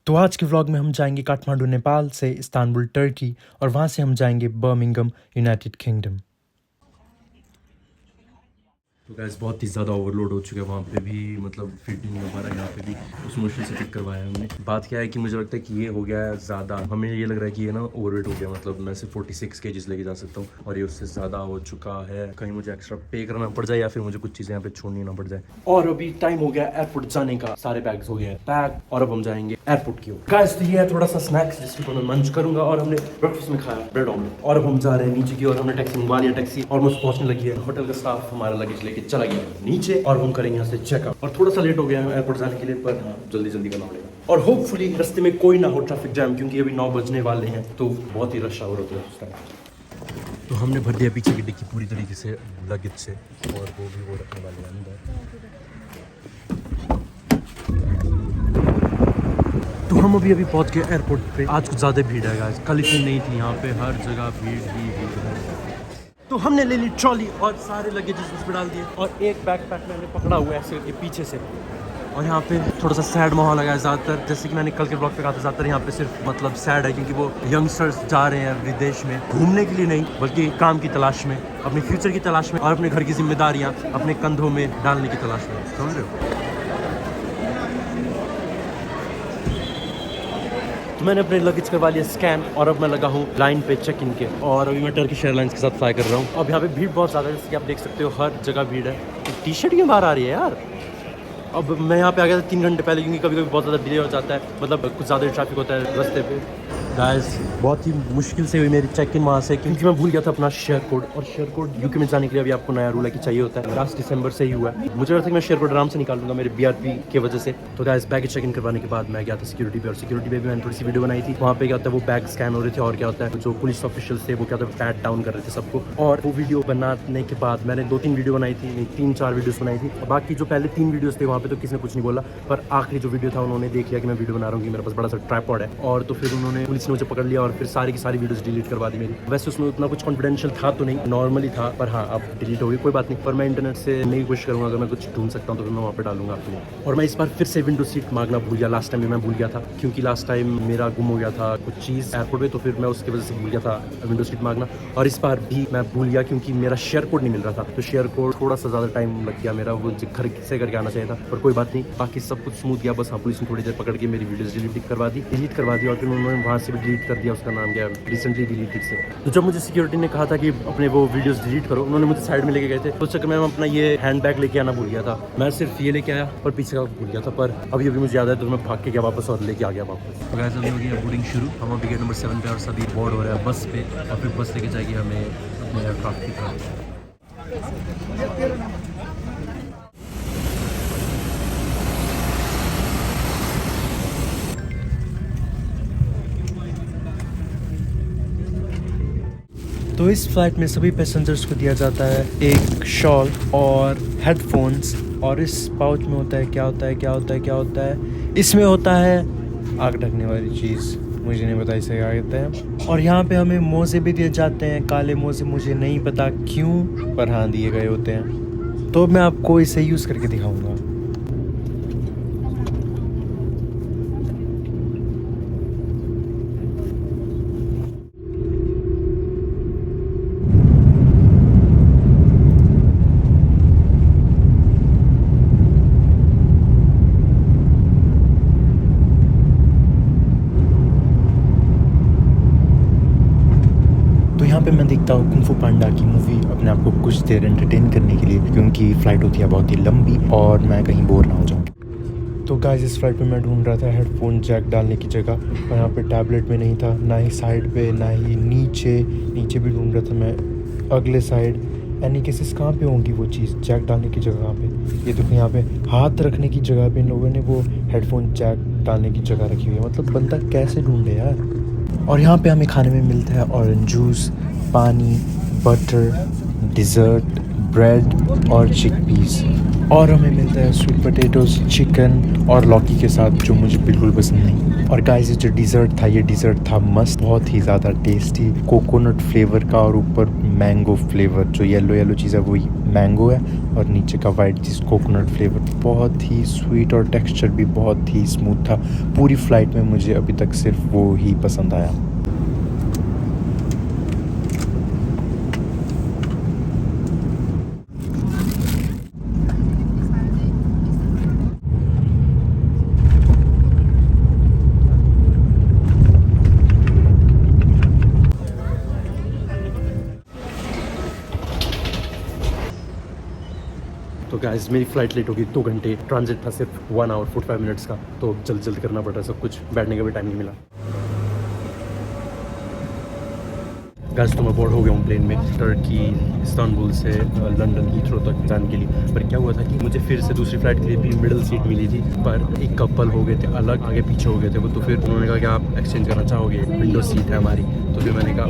तो आज के व्लॉग में हम जाएंगे काठमांडू नेपाल से इस्तांबुल टर्की और वहाँ से हम जाएंगे बर्मिंघम यूनाइटेड किंगडम। तो गैस बहुत ही ज़्यादा ओवरलोड हो चुका है वहाँ पे भी, मतलब फिट नहीं हो पा रहा है। यहाँ पे भी उस मुश्किल से फिट करवाया है हमने। बात क्या है कि मुझे लगता है कि ये हो गया है ज़्यादा, हमें ये लग रहा है कि ये ना ओवरवेट हो गया, मतलब मैं सिर्फ 46 kg लेके जा सकता हूँ और ये उससे ज़्यादा हो चुका है। कहीं मुझे एक्स्ट्रा पे करना पड़ जाए या फिर मुझे कुछ चीज़ें यहाँ पे छोड़नी ना पड़ जाए। और अभी टाइम हो गया एयरपोर्ट जाने का, सारे बैग्स हो गए हैं पैक और अब हम जाएंगे एयरपोर्ट की ओर। गाइस तो ये है थोड़ा सा स्नैक्स जिसको मैं मंच करूंगा और हमने ब्रेकफास्ट में खाया ब्रेड ऑमलेट और अब हम जा रहे हैं नीचे की और हमने टैक्सी मंगवा लिया। टैक्सी ऑलमोस्ट पहुंचने लगी है। होटल का स्टाफ हमारा लगेज लेके चला गया नीचे और हम करेंगे यहाँ से चेकआउट। और थोड़ा सा लेट हो गया है एयरपोर्ट जाने के लिए, पर हाँ जल्दी जल्दी करना पड़ेगा और होपफुली रास्ते में कोई ना हो ट्रैफिक जैम, क्योंकि अभी 9 बजने वाले हैं तो बहुत ही रश आवर होता है उस टाइम। तो हमने भर दिया पीछे की डिक्की पूरी तरीके से लगेज से और वो भी वो रखने वाले हैं अंदर। तो हम अभी पहुंच गए एयरपोर्ट पे। आज कुछ ज़्यादा भीड़ है गाइस, कल इतनी नहीं थी। यहाँ पे हर जगह भीड़ ही भीड़ है। तो हमने ले ली ट्रॉली और सारे लगेजेस उस पर डाल दिए और एक बैकपैक मैंने पकड़ा हुआ है ऐसे करके पीछे से। और यहाँ पे थोड़ा सा सैड माहौल है ज़्यादातर, जैसे कि मैंने कल के ब्लॉग पे कहा था, ज़्यादातर यहाँ पे सिर्फ मतलब सैड है क्योंकि वो यंगस्टर्स जा रहे हैं विदेश में घूमने के लिए नहीं बल्कि काम की तलाश में, अपने फ्यूचर की तलाश में और अपने घर की जिम्मेदारियाँ अपने कंधों में डालने की तलाश में। समझ रहे हो? तो मैंने अपने लगेज करवा लिया स्कैन और अब मैं लगा हूँ लाइन पे चेक इन के और अभी मैं टर्किश एयरलाइंस के साथ फ्लाई कर रहा हूँ। अब यहाँ पे भीड़ बहुत ज़्यादा है, जैसे कि आप देख सकते हो हर जगह भीड़ है। टी शर्ट क्यों बाहर आ रही है यार? अब मैं यहाँ पे आ गया था 3 घंटे पहले, क्योंकि कभी कभी बहुत ज़्यादा डिले हो जाता है, मतलब कुछ ज़्यादा ट्रैफिक होता है रास्ते पे। गाइस बहुत ही मुश्किल से हुई मेरी चेक इन वहाँ से, क्योंकि मैं भूल गया था अपना शेयर कोड। और शेयर कोड यूके में जाने के लिए अभी आपको नया रूल है कि चाहिए होता है। लास्ट दिसंबर से ही हुआ है। मुझे लगता है कि मैं शेयर कोड आराम से निकाल लूँगा मेरे BRP की वजह से। तो गाइस बैग चेक इन करवाने के बाद मैं गया था सिक्योरिटी पे और सिक्योरिटी पे भी मैंने थोड़ी सी वीडियो बनाई थी। वहाँ पे क्या होता है वो बैग स्कैन हो रहे थे और क्या होता है जो पुलिस ऑफिशियल्स थे वो क्या होता है पैट डाउन कर रहे थे सबको। और वो वीडियो बनाने के बाद मैंने 2-3 वीडियो बनाई थी, नहीं 3-4 वीडियोस बनाई थी। बाकी जो पहले 3 वीडियोस थे वहाँ पे तो किसी ने कुछ नहीं बोला, पर आखिरी जो वीडियो था उन्होंने देख लिया कि मैं वीडियो बना रहा हूँ कि मेरे पास बड़ा सा ट्राइपॉड है, और तो फिर उन्होंने पुलिस ने मुझे पकड़ लिया और फिर सारी की सारी वीडियोस डिलीट करवा दी मेरी। वैसे उसमें उतना कुछ कॉन्फिडेंशियल था तो नहीं, नॉर्मली था, पर हाँ अब डिलीट हो गई, कोई बात नहीं। पर मैं इंटरनेट से नहीं कोशिश करूँगा, अगर मैं कुछ ढूंढ सकता हूँ तो फिर मैं वहाँ पे डालूंगा आपके लिए। और मैं इस बार फिर से विंडो सीट मांगना भूल गया। लास्ट टाइम भी मैं भूल गया था क्योंकि लास्ट टाइम मेरा गुम हो गया था कुछ चीज़ एयरपोर्ट पे, तो फिर मैं उसकी वजह से भूल गया था विंडो सीट मांगना। और इस बार भी मैं भूल गया क्योंकि मेरा शेयर कोड नहीं मिल रहा था, तो शेयर कोड थोड़ा सा ज़्यादा टाइम लग गया मेरा, वो घर से करके आना चाहिए था, पर कोई बात नहीं, बाकी सब कुछ स्मूथ गया। बस हाँ पुलिस ने थोड़ी देर पकड़ के मेरी वीडियोस डिलीट करवा दी और फिर उन्होंने वहाँ से भी डिलीट कर दिया। उसका नाम क्या है, रिसेंटली डिलीटेड से। तो जब मुझे सिक्योरिटी ने कहा था कि अपने वो वीडियोस डिलीट करो, उन्होंने मुझे साइड में लेके गए थे, तो चक्कर में मैं अपना ये हैंड बैग लेके आना भूल गया था। मैं सिर्फ ये लेके आया पर पीछे का भूल गया था, पर अभी मुझे याद है तो मैं भाग के गया वापस और लेके आ गया वापस। तो गाइस अभी हो गई बोर्डिंग शुरू। हम अभी गेट नंबर 7 पे और सभी बोर्ड हो रहा है बस पे, और फिर बस लेके जाएगी हमें अपने एयरक्राफ्ट की तरफ। तो इस फ्लाइट में सभी पैसेंजर्स को दिया जाता है एक शॉल और हेडफोन्स, और इस पाउच में होता है क्या होता है इसमें होता है आग ढकने वाली चीज़, मुझे नहीं पता इसे क्या कहते हैं। और यहाँ पे हमें मोज़े भी दिए जाते हैं, काले मोज़े, मुझे नहीं पता क्यों, पर हाँ दिए गए होते हैं। तो मैं आपको इसे यूज़ करके दिखाऊँगा। यहाँ पे मैं देखता हूँ कुंग फू पांडा की मूवी अपने आप को कुछ देर एंटरटेन करने के लिए, क्योंकि फ़्लाइट होती है बहुत ही लंबी और मैं कहीं बोर ना हो जाऊँ। तो गाइस इस फ्लाइट पे मैं ढूंढ रहा था हेडफोन जैक डालने की जगह, और यहाँ पे टैबलेट में नहीं था, ना ही साइड पे, ना ही नीचे भी ढूंढ रहा था मैं, अगले साइड। एनी केसेस कहाँ पे होंगी वो चीज़ जैक डालने की जगह? कहाँ पे? ये देखो यहाँ पे हाथ रखने की जगह पे इन लोगों ने वो हेडफोन जैक डालने की जगह रखी हुई है। मतलब बंदा कैसे ढूंढे यार। और यहाँ पे हमें खाने में मिलता है ऑरेंज जूस, पानी, बटर, डिज़र्ट, ब्रेड और चिकपीस। और हमें मिलता है स्वीट पोटैटोस, चिकन और लौकी के साथ, जो मुझे बिल्कुल पसंद नहीं। और गाइस ये जो डिज़र्ट था, ये डिज़र्ट था मस्त, बहुत ही ज़्यादा टेस्टी, कोकोनट फ्लेवर का, और ऊपर मैंगो फ्लेवर, जो येलो येलो चीज़ है वही मैंगो है, और नीचे का वाइट चीज़ कोकोनट फ्लेवर। बहुत ही स्वीट और टेक्सचर भी बहुत ही स्मूथ था। पूरी फ़्लाइट में मुझे अभी तक सिर्फ वो ही पसंद आया। तो गाइस मेरी फ़्लाइट लेट होगी 2 घंटे, ट्रांजिट था सिर्फ 1 आवर 45 मिनट्स का, तो जल्दी जल्दी करना पड़ रहा है सब कुछ, बैठने का भी टाइम नहीं मिला। गाइस तो मैं बोर्ड हो गया हूँ प्लेन में, टर्की इस्तांबुल से लंदन हीथ्रो तक जाने के लिए। पर क्या हुआ था कि मुझे फिर से दूसरी फ़्लाइट के लिए भी मिडिल सीट मिली थी, पर एक कपल हो गए थे अलग, आगे पीछे हो गए थे वो, तो फिर उन्होंने कहा कि आप एक्सचेंज करना चाहोगे, विंडो सीट है हमारी। तो फिर मैंने कहा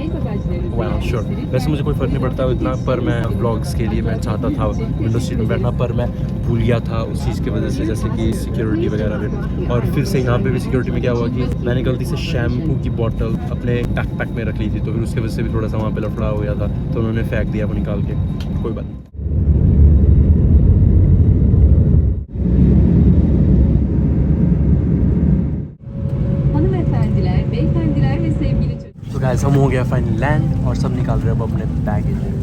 वाह श्योर। वैसे मुझे कोई फ़र्क नहीं पड़ता इतना, पर मैं व्लॉग्स के लिए मैं चाहता था विंडो सीट में बैठना, पर मैं भूल गया था उस चीज़ की वजह से, जैसे कि सिक्योरिटी वगैरह में। और फिर से यहाँ पे भी सिक्योरिटी में क्या हुआ कि मैंने गलती से शैम्पू की बॉटल अपने बैकपैक में रख ली थी, तो फिर उसकी वजह से भी थोड़ा सा वहाँ पे लफड़ा हो गया था, तो उन्होंने फेंक दिया वो निकाल के। कोई बात नहीं। Hanımefendiler, beyefendiler ve sevgili çocuklar. तो गाइस हम हो गया फाइनल लैंड, और सब निकाल रहे हैं अब अपने बैगेज।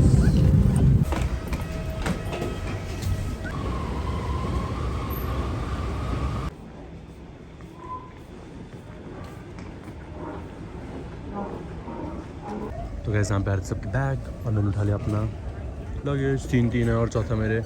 तो गाइस यहाँ पे आ रहे सबके बैग, और मैंने उठा लिया अपना लगेज, 3 है और चौथा मेरे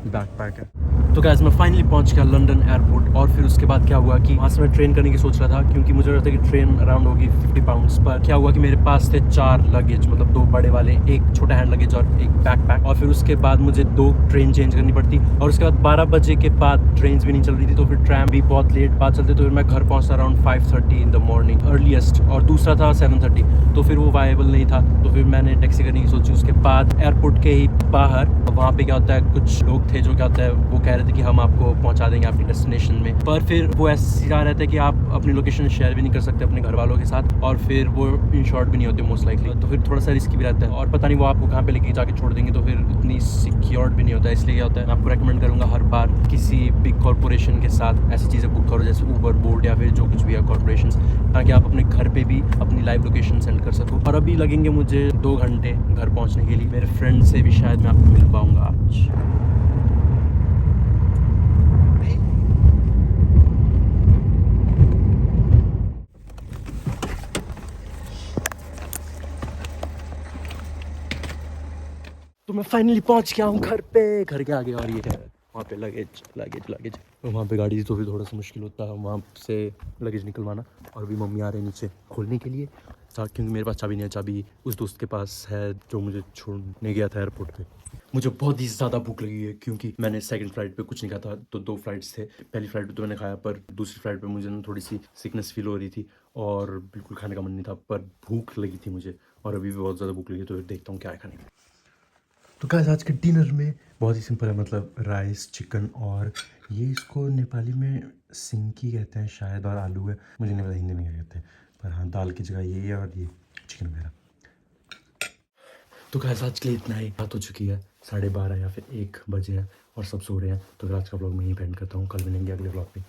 बैकपैक है। तो गाइस मैं फाइनली पहुंच गया लंदन एयरपोर्ट, और फिर उसके बाद क्या हुआ कि वहाँ से मैं ट्रेन करने की सोच रहा था, क्योंकि मुझे लगा था कि ट्रेन अराउंड होगी 50 पाउंड्स। पर क्या हुआ कि मेरे पास थे 4 लगेज, मतलब 2 बड़े वाले, एक छोटा हैंड लगेज और एक बैकपैक, और फिर उसके बाद मुझे 2 ट्रेन चेंज करनी पड़ती, और उसके बाद 12 बजे के बाद ट्रेन भी नहीं चल रही थी, तो फिर ट्रैम भी बहुत लेट बाद चलते, तो फिर मैं घर पहुँचता around 5:30 in the morning earliest, और दूसरा था 7:30, तो फिर वो वायबल नहीं था, तो फिर मैंने टैक्सी करने की सोची। उसके बाद एयरपोर्ट के ही बाहर वहाँ पे क्या होता है, कुछ लोग थे जो क्या होता है वो कह रहे थे कि हम आपको पहुंचा देंगे आपकी डेस्टिनेशन में, पर फिर वो ऐसे कहा रहता है कि आप अपनी लोकेशन शेयर भी नहीं कर सकते अपने घर वालों के साथ, और फिर वो इंश्योर्ड भी नहीं होते मोस्ट लाइकली, तो फिर थोड़ा सा रिस्की भी रहता है, और पता नहीं वो आपको कहाँ पे लेके जाके छोड़ देंगे, तो फिर उतनी सिक्योर्ड भी नहीं होता है। इसलिए क्या होता है, मैं आपको रेकमेंड करूँगा हर बार किसी बिग कॉर्पोरेशन के साथ ऐसी चीज़ें बुक करो, जैसे ऊबर, बोर्ड या फिर जो कुछ भी है कॉर्पोरेशन, ताकि आप अपने घर पे भी अपनी लाइव लोकेशन सेंड कर सको। और अभी लगेंगे मुझे 2 घंटे घर पहुँचने के लिए। मेरे फ्रेंड से भी शायद मैं आपको मिल पाऊँगा आज। तो मैं फाइनली पहुंच गया हूँ घर पे, घर के आगे, और ये है वहाँ पे लगेज लगेज लगेज। तो वहाँ पे गाड़ी थी, तो फिर थोड़ा सा मुश्किल होता है वहाँ से लगेज निकलवाना, और अभी मम्मी आ रहे हैं नीचे खोलने के लिए, क्योंकि मेरे पास चाबी नहीं है, चाबी उस दोस्त के पास है जो मुझे छोड़ने गया था एयरपोर्ट पे। मुझे बहुत ही ज़्यादा भूख लगी है, क्योंकि मैंने सेकंड फ्लाइट पे कुछ नहीं खाया था, तो 2 फ्लाइट्स थे। पहली फ्लाइट पे तो मैंने खाया, पर दूसरी फ्लाइट पे मुझे ना थोड़ी सी सिकनेस फील हो रही थी, और बिल्कुल खाने का मन नहीं था, पर भूख लगी थी मुझे, और अभी भी बहुत ज़्यादा भूख लगी है, तो फिर देखता हूँ क्या है खाने का। तो गाइस आज के डिनर में बहुत ही सिंपल है, मतलब राइस, चिकन, और ये इसको नेपाली में सिंकी कहते हैं शायद, और आलू है, मुझे नहीं पता हिंदी में क्या कहते हैं, पर हाँ दाल की जगह ये है, और ये चिकन वगैरह। तो गाइस आज के लिए इतना ही, बात हो चुकी है 12:30 या फिर 1 बजे है, और सब सो रहे हैं, तो फिर आज का व्लॉग मैं यहीं पे एंड करता हूँ। कल मिलेंगे अगले व्लॉग पे।